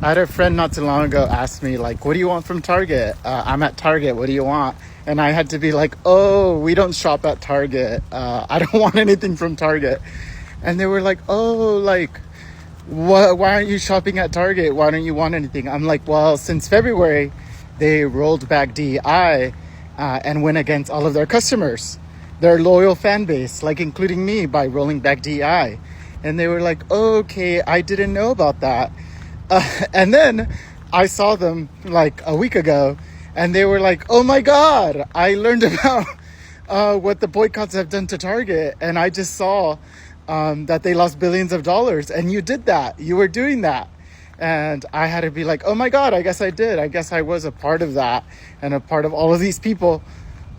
I had a friend not too long ago ask me, like, what do you want from Target? I'm at Target. What do you want? And I had to be like, oh, we don't shop at Target. I don't want anything from Target. And they were like, oh, like, why aren't you shopping at Target? Why don't you want anything? I'm like, well, since February, they rolled back DEI and went against all of their customers, their loyal fan base, like including me, by rolling back DEI. And they were like, oh, okay, I didn't know about that. And then I saw them like a week ago and they were like, oh my God, I learned about what the boycotts have done to Target. And I just saw that they lost billions of dollars, and you did that. You were doing that. And I had to be like, oh my God, I guess I did. I guess I was a part of that and a part of all of these people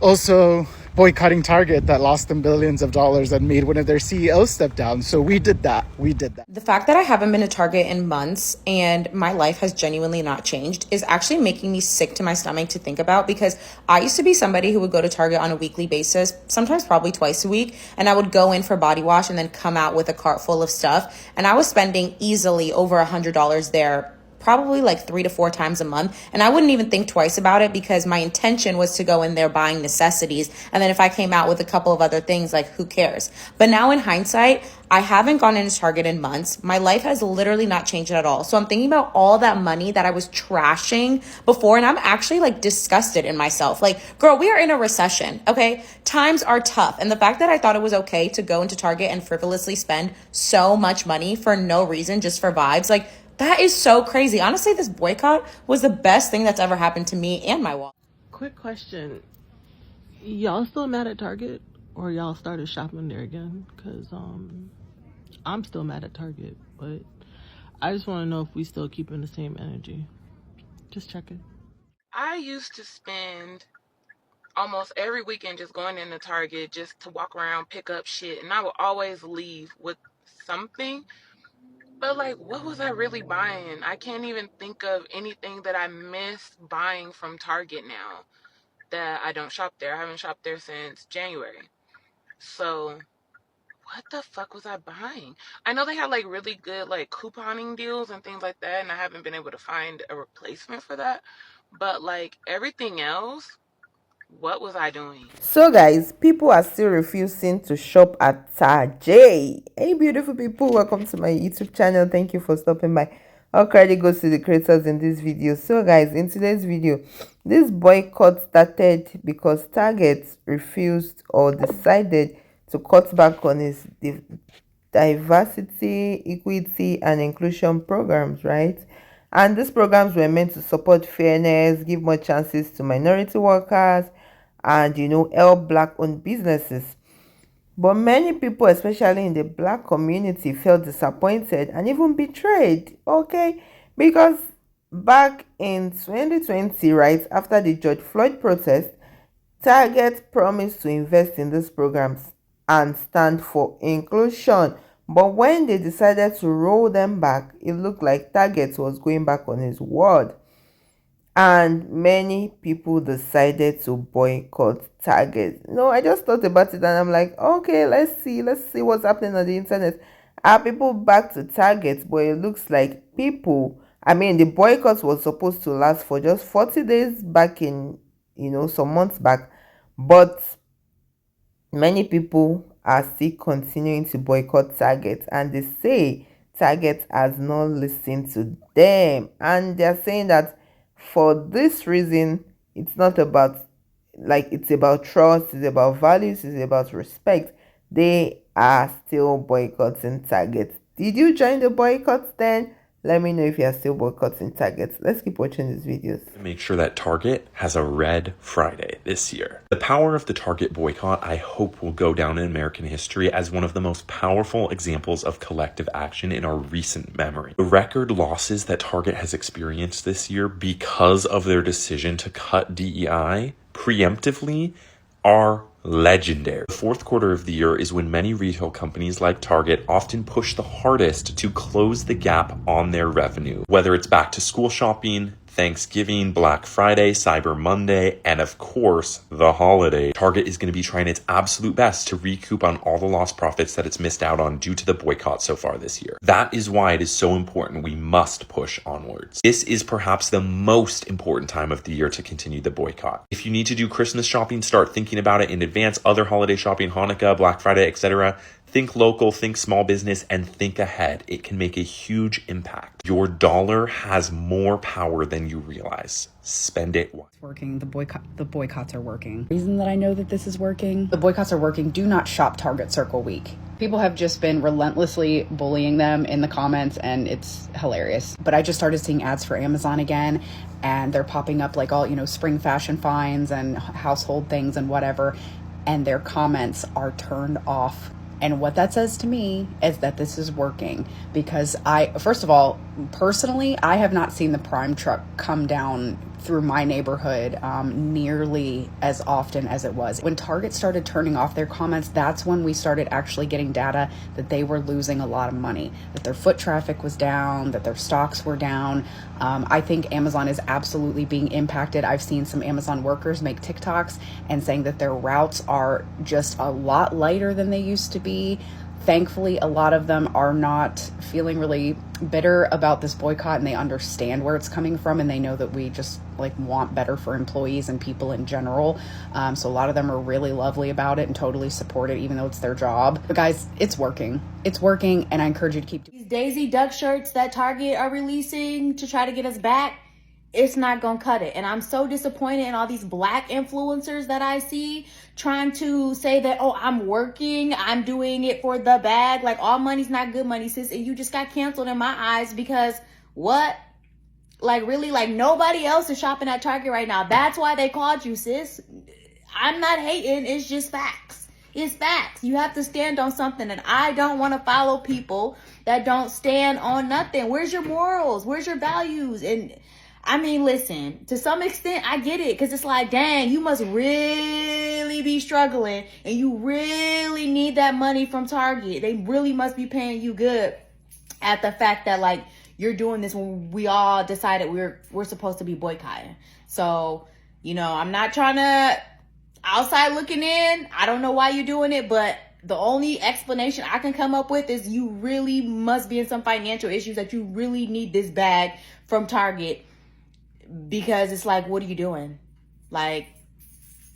also boycotting Target that lost them billions of dollars and made one of their CEOs step down. So we did that. The fact that I haven't been to Target in months and my life has genuinely not changed is actually making me sick to my stomach to think about, because I used to be somebody who would go to Target on a weekly basis, sometimes probably twice a week, and I would go in for body wash and then come out with a cart full of stuff. And I was spending easily over $100 there, probably like 3 to 4 times a month. And I wouldn't even think twice about it because my intention was to go in there buying necessities. And then if I came out with a couple of other things, like, who cares? But now in hindsight, I haven't gone into Target in months. My life has literally not changed at all. So I'm thinking about all that money that I was trashing before, and I'm actually like disgusted in myself. Like, girl, we are in a recession, okay? Times are tough. And the fact that I thought it was okay to go into Target and frivolously spend so much money for no reason, just for vibes, like, that is so crazy. Honestly, this boycott was the best thing that's ever happened to me and my wallet. Quick question. Y'all still mad at Target, or y'all started shopping there again? Because I'm still mad at Target, but I just want to know if we still keeping the same energy. Just checking. I used to spend almost every weekend just going into Target just to walk around, pick up shit, and I would always leave with something. But like, what was I really buying? I can't even think of anything that I missed buying from Target now that I don't shop there. I haven't shopped there since January. So what the fuck was I buying? I know they had like really good like couponing deals and things like that, and I haven't been able to find a replacement for that. But like everything else, what was I doing? So guys, people are still refusing to shop at Target. Hey beautiful people, welcome to my YouTube channel. Thank you for stopping by. All credit goes to the creators in this video. So guys, in today's video, this boycott started because Target refused or decided to cut back on its diversity, equity and inclusion programs, right? And these programs were meant to support fairness, give more chances to minority workers, and help black-owned businesses. But many people, especially in the black community, felt disappointed and even betrayed, okay? Because back in 2020, right after the George Floyd protest, Target promised to invest in these programs and stand for inclusion. But when they decided to roll them back, it looked like Target was going back on his word. And many people decided to boycott Target. I just thought about it and I'm like, okay, let's see what's happening on the internet. Are people back to Target? But it looks like the boycott was supposed to last for just 40 days back in, some months back. But many people are still continuing to boycott Target, and they say Target has not listened to them. And they're saying that for this reason, it's not about, it's about trust, it's about values, it's about respect. They are still boycotting Target. Did you join the boycott then? Let me know if you are still boycotting Target. Let's keep watching these videos. Make sure that Target has a Red Friday this year. The power of the Target boycott, I hope, will go down in American history as one of the most powerful examples of collective action in our recent memory. The record losses that Target has experienced this year because of their decision to cut DEI preemptively are legendary. The fourth quarter of the year is when many retail companies like Target often push the hardest to close the gap on their revenue, whether it's back to school shopping, Thanksgiving, Black Friday, Cyber Monday, and of course, the holiday. Target is going to be trying its absolute best to recoup on all the lost profits that it's missed out on due to the boycott so far this year. That is why it is so important we must push onwards. This is perhaps the most important time of the year to continue the boycott. If you need to do Christmas shopping, start thinking about it in advance. Other holiday shopping, Hanukkah, Black Friday, etc. Think local, think small business, and think ahead. It can make a huge impact. Your dollar has more power than you realize. Spend it wisely. It's working. The boycotts are working. Reason that I know that this is working. The boycotts are working. Do not shop Target Circle Week. People have just been relentlessly bullying them in the comments, and it's hilarious. But I just started seeing ads for Amazon again, and they're popping up like all, spring fashion finds and household things and whatever, and their comments are turned off. And what that says to me is that this is working, because first of all, personally, I have not seen the Prime truck come down through my neighborhood nearly as often as it was. When Target started turning off their comments, that's when we started actually getting data that they were losing a lot of money, that their foot traffic was down, that their stocks were down. I think Amazon is absolutely being impacted. I've seen some Amazon workers make TikToks and saying that their routes are just a lot lighter than they used to be. Thankfully, a lot of them are not feeling really bitter about this boycott, and they understand where it's coming from, and they know that we just want better for employees and people in general. So a lot of them are really lovely about it and totally support it, even though it's their job. But guys, it's working. It's working, and I encourage you to keep doing these Daisy Duck shirts that Target are releasing to try to get us back. It's not gonna cut it. And I'm so disappointed in all these Black influencers that I see trying to say that, oh, I'm working, I'm doing it for the bag. All money's not good money, sis. And you just got canceled in my eyes because what? Really, nobody else is shopping at Target right now. That's why they called you, sis. I'm not hating, it's just facts. It's facts. You have to stand on something, and I don't want to follow people that don't stand on nothing. Where's your morals? Where's your values? And I mean, listen, to some extent, I get it, because it's dang, you must really be struggling, and you really need that money from Target. They really must be paying you good at the fact that, you're doing this when we all decided we're supposed to be boycotting. So, I'm not trying to outside looking in. I don't know why you're doing it, but the only explanation I can come up with is you really must be in some financial issues that you really need this bag from Target. Because it's what are you doing?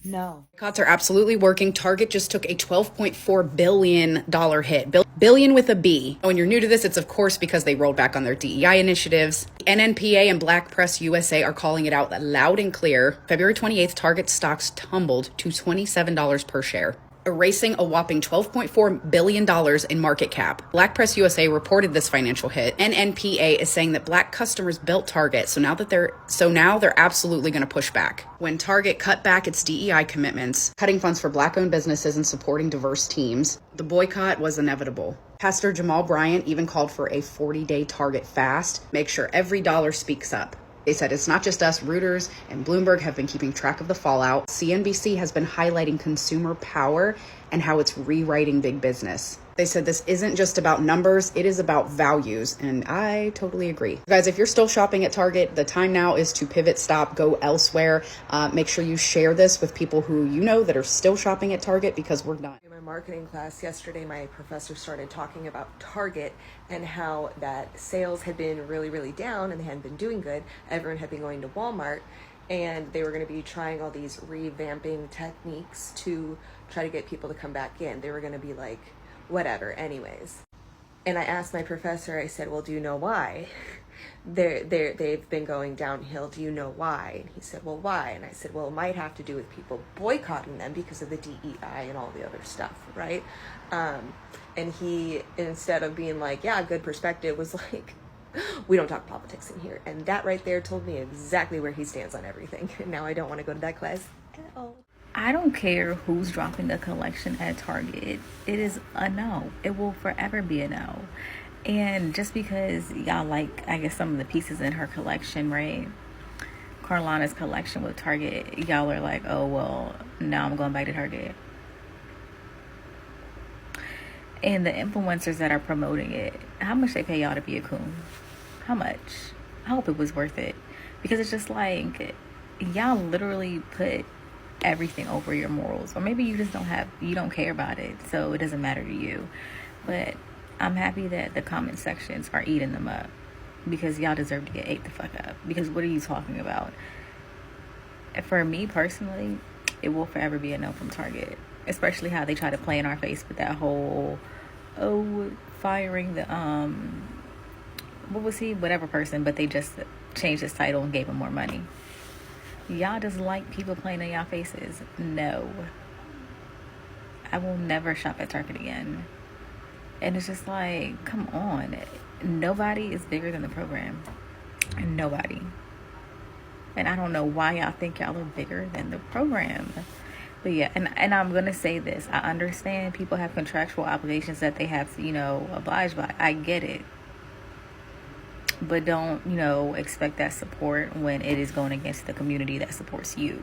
No. Boycotts are absolutely working. Target just took a $12.4 billion hit. Billion with a B. When you're new to this, it's of course because they rolled back on their DEI initiatives. NNPA and Black Press USA are calling it out loud and clear. February 28th, Target stocks tumbled to $27 per share, erasing a whopping $12.4 billion in market cap. Black Press USA reported this financial hit. NNPA is saying that Black customers built Target, so now they're absolutely going to push back. When Target cut back its DEI commitments, cutting funds for Black-owned businesses and supporting diverse teams, the boycott was inevitable. Pastor Jamal Bryant even called for a 40-day Target fast. Make sure every dollar speaks up. They said it's not just us. Reuters and Bloomberg have been keeping track of the fallout. CNBC has been highlighting consumer power and how it's rewriting big business. They said this isn't just about numbers, it is about values, and I totally agree. Guys, if you're still shopping at Target, the time now is to pivot, stop, go elsewhere. Make sure you share this with people who you know that are still shopping at Target, because we're done. In my marketing class yesterday, my professor started talking about Target and how that sales had been really, really down and they hadn't been doing good. Everyone had been going to Walmart, and they were going to be trying all these revamping techniques to try to get people to come back in. They were going to be whatever, anyways. And I asked my professor, I said, well, do you know why? They've been going downhill. Do you know why? And he said, well, why? And I said, well, it might have to do with people boycotting them because of the DEI and all the other stuff, right? And he, instead of being yeah, good perspective, was we don't talk politics in here. And that right there told me exactly where he stands on everything. And now I don't want to go to that class at all. I don't care who's dropping the collection at Target. It is a no. It will forever be a no. And just because y'all I guess, some of the pieces in her collection, right? Carolina's collection with Target, y'all are oh, well, now I'm going back to Target. And the influencers that are promoting it, how much they pay y'all to be a coon? How much? I hope it was worth it, because it's just like y'all literally put everything over your morals, or maybe you just you don't care about it, so it doesn't matter to you. But I'm happy that the comment sections are eating them up, because y'all deserve to get ate the fuck up. Because what are you talking about? For me personally, it will forever be a no from Target, especially how they try to play in our face with that whole, oh, firing the what was he, whatever person, but they just changed his title and gave him more money. Y'all just like people playing in y'all faces. No, I will never shop at Target again. And it's just like, come on, nobody is bigger than the program. Nobody. And I don't know why y'all think y'all are bigger than the program. But yeah, and I'm gonna say this, I understand people have contractual obligations that they have to, oblige by. I get it. But don't, expect that support when it is going against the community that supports you.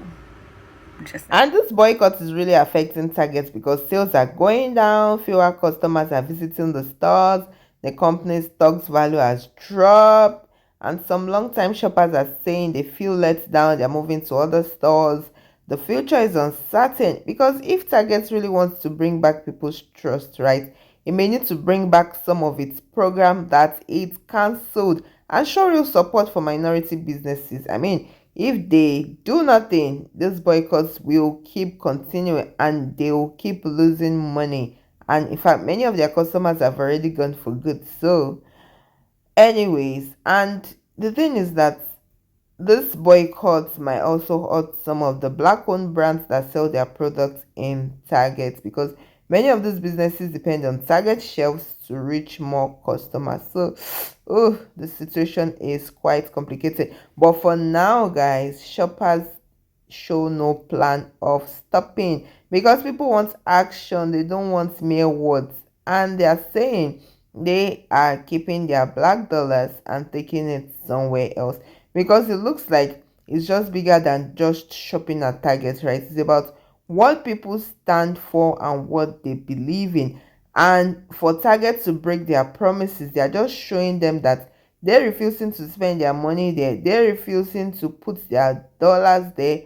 And this boycott is really affecting Target because sales are going down, fewer customers are visiting the stores, the company's stocks value has dropped, and some long-time shoppers are saying they feel let down, they're moving to other stores. The future is uncertain because if Target really wants to bring back people's trust, right, it may need to bring back some of its program that it cancelled and show real support for minority businesses. I mean, if they do nothing, these boycotts will keep continuing and they will keep losing money. And in fact, many of their customers have already gone for good. So, anyways, and the thing is that this boycott might also hurt some of the black-owned brands that sell their products in Target because many of these businesses depend on Target shelves to reach more customers. So, oh, the situation is quite complicated. But for now, guys, shoppers show no plan of stopping because people want action, they don't want mere words, and they are saying they are keeping their black dollars and taking it somewhere else because it looks like it's just bigger than just shopping at Target, right? It's about what people stand for and what they believe in. And for Target to break their promises, they are just showing them that they're refusing to spend their money there, they're refusing to put their dollars there,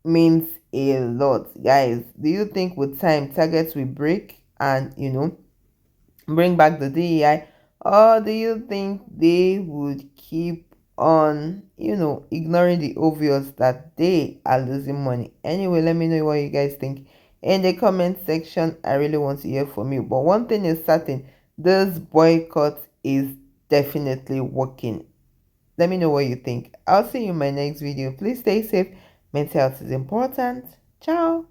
means a lot. Guys, do you think with time Target will break and bring back the DEI, or do you think they would keep on ignoring the obvious that they are losing money? Anyway, let me know what you guys think in the comment section. I really want to hear from you, but one thing is certain, this boycott is definitely working. Let me know what you think. I'll see you in my next video. Please stay safe. Mental health is important. Ciao.